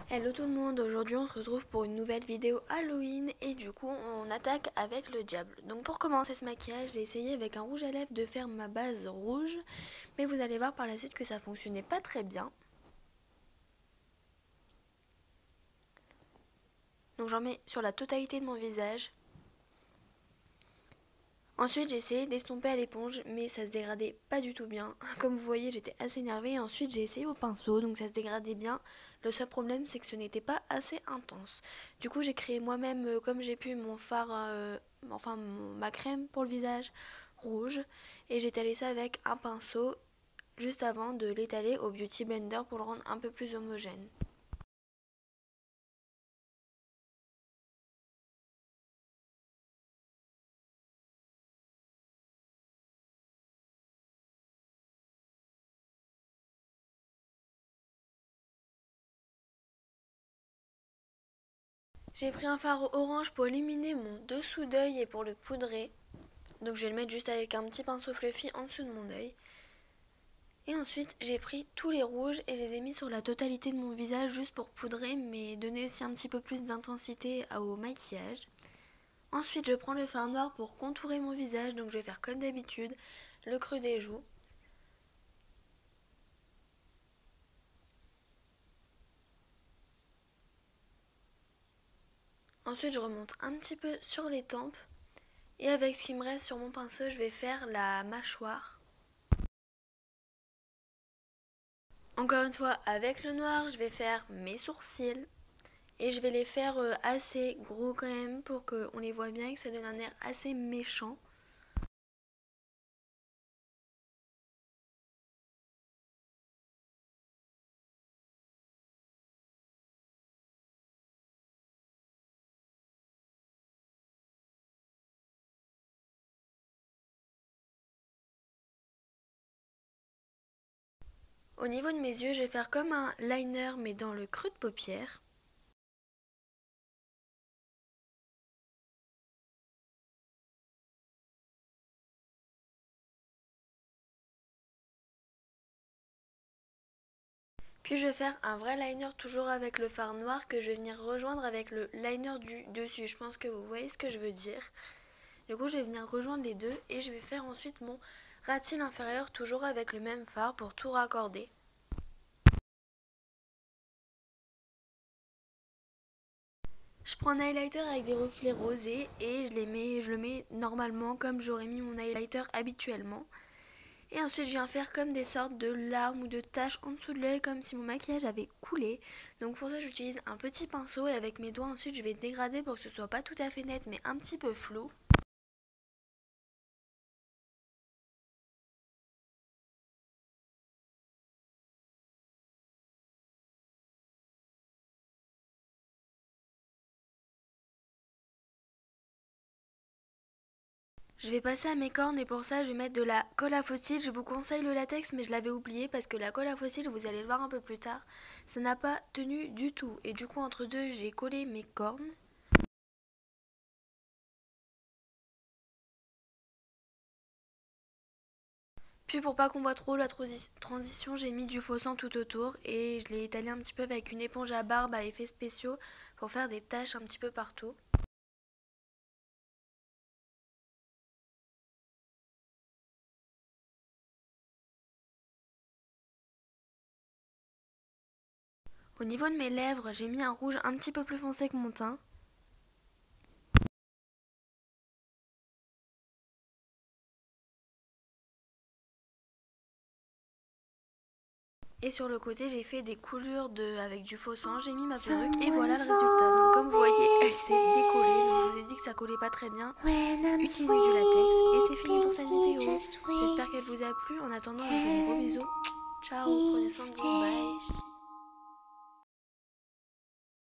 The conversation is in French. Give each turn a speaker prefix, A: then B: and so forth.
A: Hello tout le monde, aujourd'hui on se retrouve pour une nouvelle vidéo Halloween et du coup on attaque avec le diable. Donc pour commencer ce maquillage, j'ai essayé avec un rouge à lèvres de faire ma base rouge, mais vous allez voir par la suite que ça fonctionnait pas très bien. Donc j'en mets sur la totalité de mon visage. Ensuite j'ai essayé d'estomper à l'éponge mais ça se dégradait pas du tout bien. Comme vous voyez j'étais assez énervée et ensuite j'ai essayé au pinceau donc ça se dégradait bien. Le seul problème c'est que ce n'était pas assez intense. Du coup j'ai créé moi-même comme j'ai pu mon fard, ma crème pour le visage rouge et j'ai étalé ça avec un pinceau juste avant de l'étaler au Beauty Blender pour le rendre un peu plus homogène. J'ai pris un fard orange pour éliminer mon dessous d'œil et pour le poudrer. Donc je vais le mettre juste avec un petit pinceau fluffy en dessous de mon œil. Et ensuite j'ai pris tous les rouges et je les ai mis sur la totalité de mon visage juste pour poudrer mais donner aussi un petit peu plus d'intensité au maquillage. Ensuite je prends le fard noir pour contourer mon visage, donc je vais faire comme d'habitude le creux des joues. Ensuite je remonte un petit peu sur les tempes et avec ce qui me reste sur mon pinceau je vais faire la mâchoire. Encore une fois avec le noir je vais faire mes sourcils. Et je vais les faire assez gros quand même pour qu'on les voit bien et que ça donne un air assez méchant. Au niveau de mes yeux, je vais faire comme un liner mais dans le creux de paupière. Puis je vais faire un vrai liner toujours avec le fard noir que je vais venir rejoindre avec le liner du dessus. Je pense que vous voyez ce que je veux dire. Du coup, je vais venir rejoindre les deux et je vais faire ensuite mon ras de cils inférieur toujours avec le même fard pour tout raccorder. Je prends un highlighter avec des reflets rosés et je le mets normalement comme j'aurais mis mon highlighter habituellement. Et ensuite je viens faire comme des sortes de larmes ou de taches en dessous de l'œil comme si mon maquillage avait coulé. Donc pour ça j'utilise un petit pinceau et avec mes doigts ensuite je vais dégrader pour que ce soit pas tout à fait net mais un petit peu flou. Je vais passer à mes cornes et pour ça je vais mettre de la colle à fossiles. Je vous conseille le latex mais je l'avais oublié parce que la colle à fossiles, vous allez le voir un peu plus tard, ça n'a pas tenu du tout. Et du coup entre deux j'ai collé mes cornes. Puis pour pas qu'on voit trop la transition, j'ai mis du faux sang tout autour et je l'ai étalé un petit peu avec une éponge à barbe à effets spéciaux pour faire des taches un petit peu partout. Au niveau de mes lèvres, j'ai mis un rouge un petit peu plus foncé que mon teint. Et sur le côté, j'ai fait des coulures avec du faux sang. J'ai mis ma perruque et voilà le résultat. Donc comme vous voyez, elle s'est décollée. Donc je vous ai dit que ça collait pas très bien. Utilisez du latex. Et c'est fini pour cette vidéo. J'espère qu'elle vous a plu. En attendant, je vous fais des gros bisous. Ciao, prenez soin de vous. Bye.